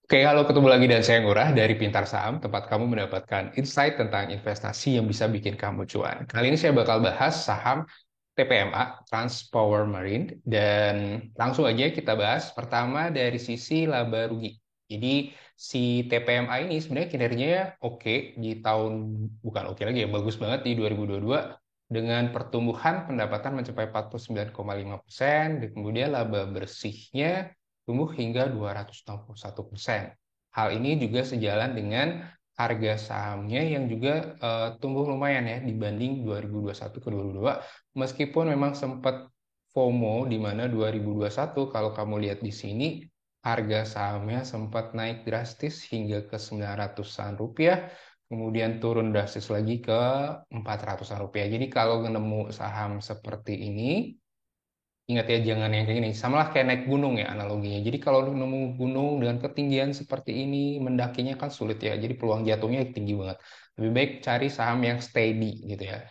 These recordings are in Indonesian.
Oke, halo, ketemu lagi dan saya Ngurah dari Pintar Saham, tempat kamu mendapatkan insight tentang investasi yang bisa bikin kamu cuan. Kali ini saya bakal bahas saham TPMA, Trans Power Marine, dan langsung aja kita bahas pertama dari sisi laba rugi. Jadi si TPMA ini sebenarnya kinerjanya oke di tahun, bukan oke lagi ya, bagus banget di 2022 dengan pertumbuhan pendapatan mencapai 49,5%, dan kemudian laba bersihnya tumbuh hingga 261%. Hal ini juga sejalan dengan harga sahamnya yang juga tumbuh lumayan ya dibanding 2021 ke 2022, meskipun memang sempat FOMO di mana 2021 kalau kamu lihat di sini harga sahamnya sempat naik drastis hingga ke 900-an rupiah, kemudian turun drastis lagi ke 400-an rupiah. Jadi kalau nemu saham seperti ini, ingat ya, jangan yang kayak gini. Sama lah kayak naik gunung ya analoginya. Jadi kalau lu nemu gunung dengan ketinggian seperti ini, mendakinya kan sulit ya. Jadi peluang jatuhnya tinggi banget. Lebih baik cari saham yang steady gitu ya.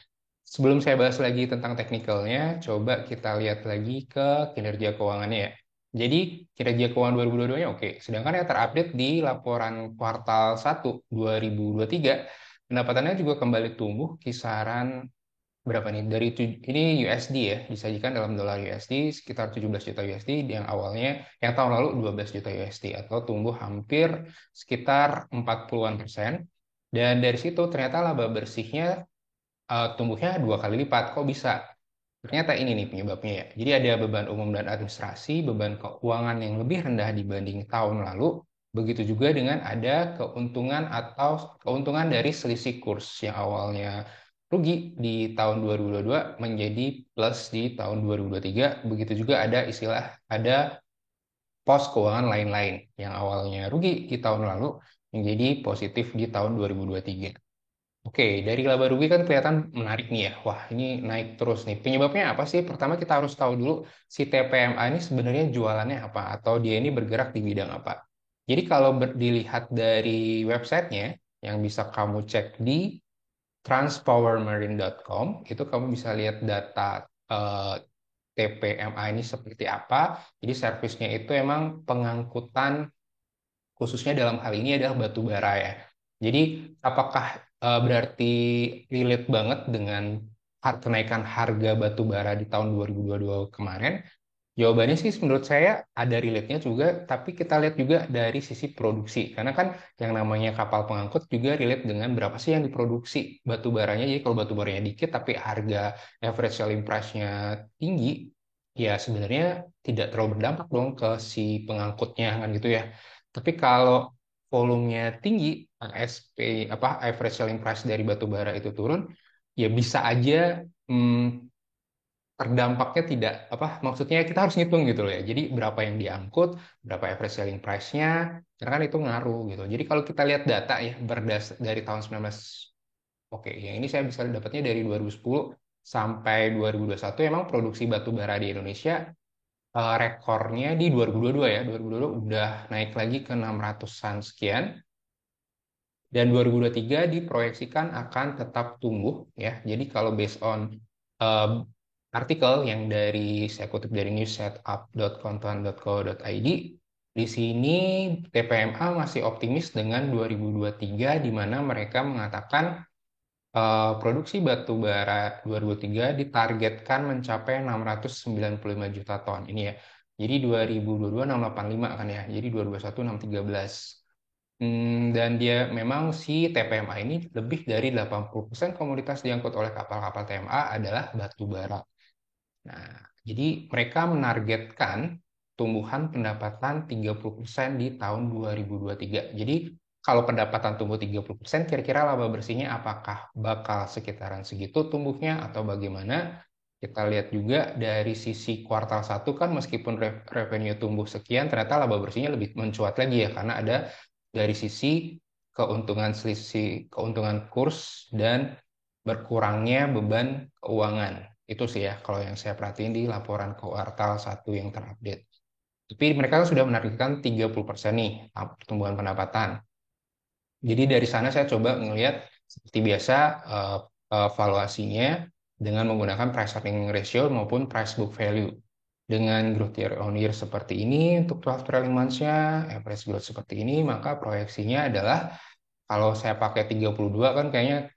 Sebelum saya bahas lagi tentang teknikalnya, coba kita lihat lagi ke kinerja keuangannya ya. Jadi kinerja keuangan 2022-nya oke. Sedangkan yang terupdate di laporan kuartal 1 2023, pendapatannya juga kembali tumbuh kisaran berapa nih? Ini USD ya, disajikan dalam dolar USD sekitar 17 juta USD yang awalnya yang tahun lalu 12 juta USD atau tumbuh hampir sekitar 40-an persen. Dan dari situ ternyata laba bersihnya tumbuhnya dua kali lipat. Kok bisa? Ternyata ini nih penyebabnya ya. Jadi ada beban umum dan administrasi, beban keuangan yang lebih rendah dibanding tahun lalu. Begitu juga dengan ada keuntungan dari selisih kurs yang awalnya rugi di tahun 2022 menjadi plus di tahun 2023. Begitu juga ada pos keuangan lain-lain yang awalnya rugi di tahun lalu menjadi positif di tahun 2023. Oke, dari laba rugi kan kelihatan menarik nih ya. Wah, ini naik terus nih. Penyebabnya apa sih? Pertama kita harus tahu dulu si TPMA ini sebenarnya jualannya apa atau dia ini bergerak di bidang apa. Jadi kalau dilihat dari websitenya yang bisa kamu cek di transpowermarine.com, itu kamu bisa lihat data TPMA ini seperti apa. Jadi servisnya itu emang pengangkutan, khususnya dalam hal ini adalah batu bara ya. Jadi apakah berarti relate banget dengan kenaikan harga batu bara di tahun 2022 kemarin? Jawabannya sih menurut saya ada relate-nya juga, tapi kita lihat juga dari sisi produksi. Karena kan yang namanya kapal pengangkut juga relate dengan berapa sih yang diproduksi batu baranya. Jadi kalau batu baranya dikit tapi harga average selling price-nya tinggi, ya sebenarnya tidak terlalu berdampak dong ke si pengangkutnya kan gitu ya. Tapi kalau volumenya tinggi, ASP apa average selling price dari batu bara itu turun, ya bisa aja hmm, terdampaknya tidak apa maksudnya kita harus ngitung gitu loh ya. Jadi berapa yang diangkut, berapa average selling price-nya, karena kan itu ngaruh gitu. Jadi kalau kita lihat data ya dari tahun 19, oke, yang ini saya bisa dapatnya dari 2010 sampai 2021, emang produksi batu bara di Indonesia rekornya di 2022 ya. 2022 udah naik lagi ke 600-an sekian, dan 2023 diproyeksikan akan tetap tumbuh ya. Jadi kalau based on eh, artikel yang saya kutip dari newssetup.kontan.co.id, di sini TPMA masih optimis dengan 2023 di mana mereka mengatakan produksi batu bara 2023 ditargetkan mencapai 695 juta ton. Ini ya. Jadi 2022 685 kan ya. Jadi 2021 613. Dan dia memang si TPMA ini lebih dari 80% komoditas diangkut oleh kapal-kapal TMA adalah batu bara. Nah, jadi mereka menargetkan tumbuhan pendapatan 30% di tahun 2023. Jadi kalau pendapatan tumbuh 30%, kira-kira laba bersihnya apakah bakal sekitaran segitu tumbuhnya atau bagaimana? Kita lihat juga dari sisi kuartal satu kan meskipun revenue tumbuh sekian, ternyata laba bersihnya lebih mencuat lagi ya karena ada dari sisi keuntungan kurs dan berkurangnya beban keuangan. Itu sih ya kalau yang saya perhatiin di laporan kuartal satu yang terupdate. Tapi mereka kan sudah menargetkan 30% nih pertumbuhan pendapatan. Jadi dari sana saya coba ngelihat seperti biasa valuasinya dengan menggunakan price earning ratio maupun price book value. Dengan growth year on year seperti ini untuk 12 trailing months-nya, average growth seperti ini, maka proyeksinya adalah kalau saya pakai 32 kan kayaknya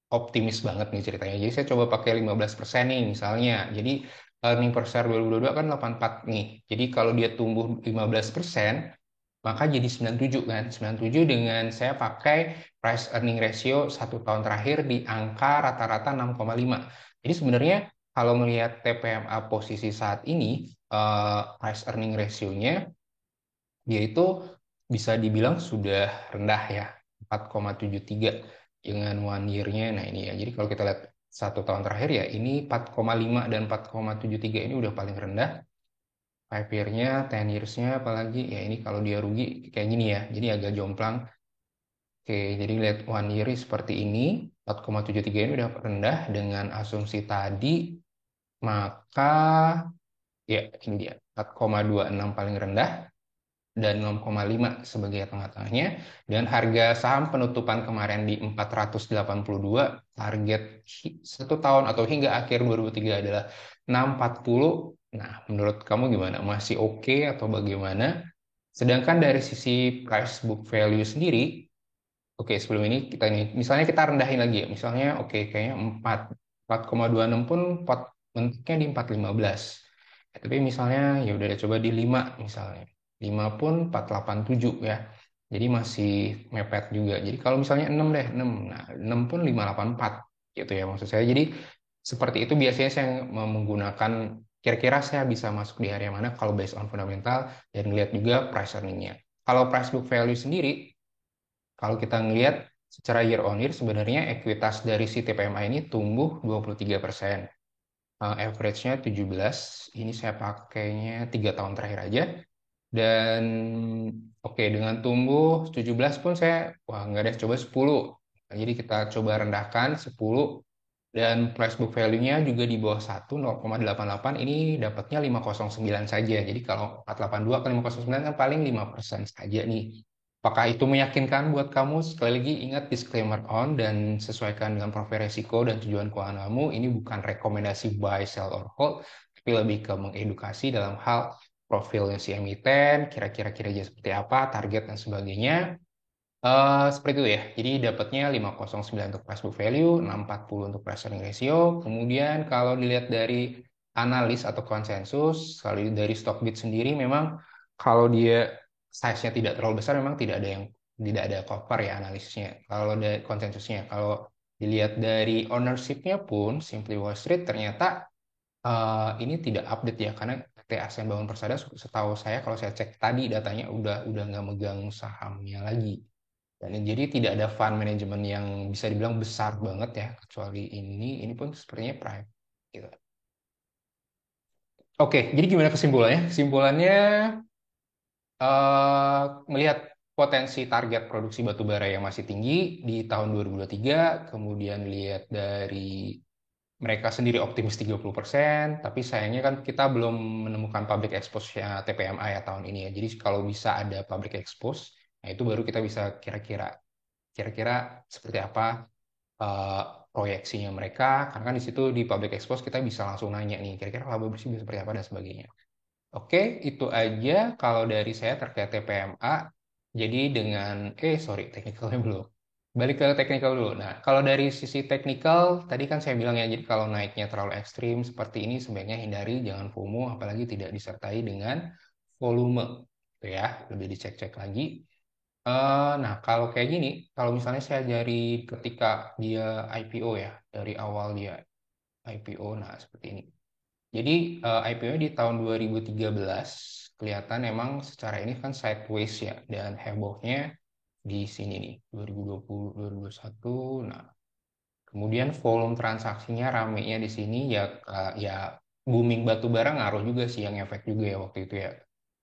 optimis banget nih ceritanya. Jadi saya coba pakai 15% nih misalnya. Jadi earning per share 2022 kan 84 nih. Jadi kalau dia tumbuh 15%, maka jadi 97 kan. 97 dengan saya pakai price earning ratio 1 tahun terakhir di angka rata-rata 6,5. Jadi sebenarnya kalau melihat TPMA posisi saat ini, price earning ratio-nya dia itu bisa dibilang sudah rendah ya, 4,73 dengan one year-nya. Nah ini ya, jadi kalau kita lihat 1 tahun terakhir ya, ini 4,5 dan 4,73 ini udah paling rendah. 5 year-nya, 10 years-nya apalagi, ya ini kalau dia rugi kayak gini ya, jadi agak jomplang. Oke, jadi lihat one year seperti ini, 4,73 ini udah rendah dengan asumsi tadi, maka ya ini dia, 4,26 paling rendah dan 0,5 sebagai tengah-tengahnya. Dan harga saham penutupan kemarin di 482, target 1 tahun atau hingga akhir 2003 adalah 640. Nah, menurut kamu gimana? Masih oke atau bagaimana? Sedangkan dari sisi price book value sendiri, oke sebelum ini kita ini, misalnya kita rendahin lagi ya, misalnya oke kayaknya 4,26 pun bentuknya di 4,15. Ya, tapi misalnya ya udah deh, coba di 5 misalnya. 5 pun 4,87 ya. Jadi masih mepet juga. Jadi kalau misalnya 6 deh, 6. Nah, 6 pun 5,84 gitu ya maksud saya. Jadi seperti itu biasanya saya menggunakan kira-kira saya bisa masuk di area mana kalau based on fundamental dan lihat juga price earningnya. Kalau price book value sendiri, kalau kita ngelihat secara year on year sebenarnya ekuitas dari si TPMA ini tumbuh 23%. Average-nya 17. Ini saya pakainya 3 tahun terakhir aja. Dan oke, dengan tumbuh 17 pun saya, wah nggak deh, coba 10. Nah, jadi kita coba rendahkan 10. Dan price book value-nya juga di bawah 1, 0,88. Ini dapatnya 509 saja. Jadi kalau 482 ke 509 kan paling 5% saja nih. Apakah itu meyakinkan buat kamu? Sekali lagi ingat disclaimer on dan sesuaikan dengan profil resiko dan tujuan keuangan kamu. Ini bukan rekomendasi buy, sell, or hold, tapi lebih ke mengedukasi dalam hal profilnya si emiten, kira-kira kinerja seperti apa, target dan sebagainya. Seperti itu ya. Jadi dapatnya 509 untuk price book value, 640 untuk price earning ratio. Kemudian kalau dilihat dari analis atau konsensus, kalau dari Stockbit sendiri memang kalau dia size-nya tidak terlalu besar memang tidak ada cover ya analisisnya. Kalau dari konsensusnya, kalau dilihat dari ownership-nya pun Simply Wall Street ternyata ini tidak update ya karena PT ASEAN Bangun Persada setahu saya kalau saya cek tadi datanya udah nggak megang sahamnya lagi. Dan jadi tidak ada fund management yang bisa dibilang besar banget ya, kecuali ini pun sepertinya private gitu. Oke, jadi gimana kesimpulannya? Kesimpulannya melihat potensi target produksi batu bara yang masih tinggi di tahun 2023, kemudian lihat dari mereka sendiri optimis 30%, tapi sayangnya kan kita belum menemukan public expose-nya TPMA ya tahun ini ya. Jadi kalau bisa ada public expose, nah itu baru kita bisa kira-kira seperti apa eh, proyeksinya mereka, karena kan di situ di public expose kita bisa langsung nanya nih kira-kira laba bersih bisa seperti apa dan sebagainya. Oke, itu aja kalau dari saya terkait TPMA. Jadi dengan sorry, teknikalnya belum. Balik ke teknikal dulu. Nah, kalau dari sisi teknikal tadi kan saya bilang ya, jadi kalau naiknya terlalu ekstrim seperti ini sebaiknya hindari, jangan FOMO apalagi tidak disertai dengan volume. Itu ya, lebih dicek-cek lagi. Nah, kalau kayak gini, kalau misalnya saya dari ketika dia IPO ya, dari awal dia IPO, nah seperti ini. Jadi IPO di tahun 2013 kelihatan emang secara ini kan sideways ya, dan hebohnya di sini nih, 2020, 2021. Nah, kemudian volume transaksinya ramenya di sini ya, ya booming batu bara ngaruh juga sih yang efek juga ya waktu itu ya.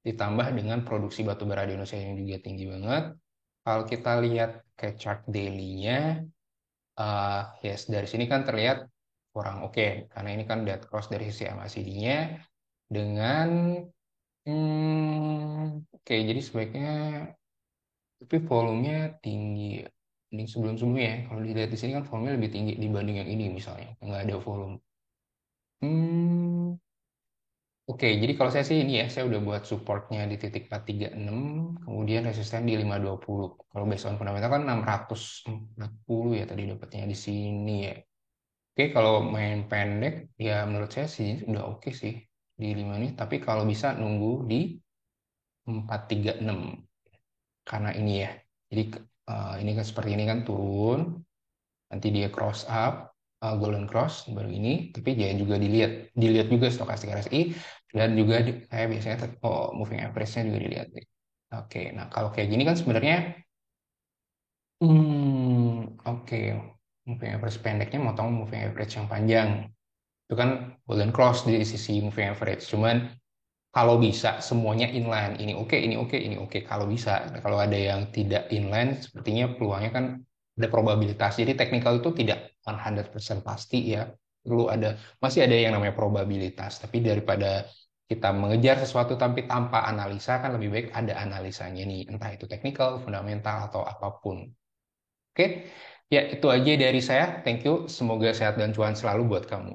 Ditambah dengan produksi batu bara di Indonesia yang juga tinggi banget. Kalau kita lihat ke chart daily-nya, yes dari sini kan terlihat kurang oke, karena ini kan dead cross dari sisi MACD-nya dengan oke jadi sebaiknya tapi volumenya tinggi dibanding sebelum-sebelumnya ya. Kalau dilihat di sini kan volumenya lebih tinggi dibanding yang ini misalnya nggak ada volume. Hmm, Oke, jadi kalau saya sih ini ya, saya udah buat supportnya di titik 436, kemudian resisten di 520. Kalau based on fundamental kan 640 ya tadi dapatnya di sini ya. Oke, kalau main pendek ya menurut saya sih udah oke sih di 5 ini, tapi kalau bisa nunggu di 436 karena ini ya. Jadi ini kan seperti ini kan turun, nanti dia cross up, golden cross baru ini, tapi jangan juga dilihat juga stokastik RSI dan juga saya biasanya moving average-nya juga dilihat. Oke, nah kalau kayak gini kan sebenarnya oke, moving average pendeknya motong moving average yang panjang. Itu kan golden cross di sisi moving average. Cuman kalau bisa semuanya inline, ini oke, ini oke, ini oke. Kalau bisa, kalau ada yang tidak inline, sepertinya peluangnya kan ada probabilitas. Jadi technical itu tidak 100% pasti ya. Perlu ada, masih ada yang namanya probabilitas. Tapi daripada kita mengejar sesuatu tapi tanpa analisa, kan lebih baik ada analisanya nih. Entah itu technical, fundamental, atau apapun. Oke, ya itu aja dari saya. Thank you. Semoga sehat dan cuan selalu buat kamu.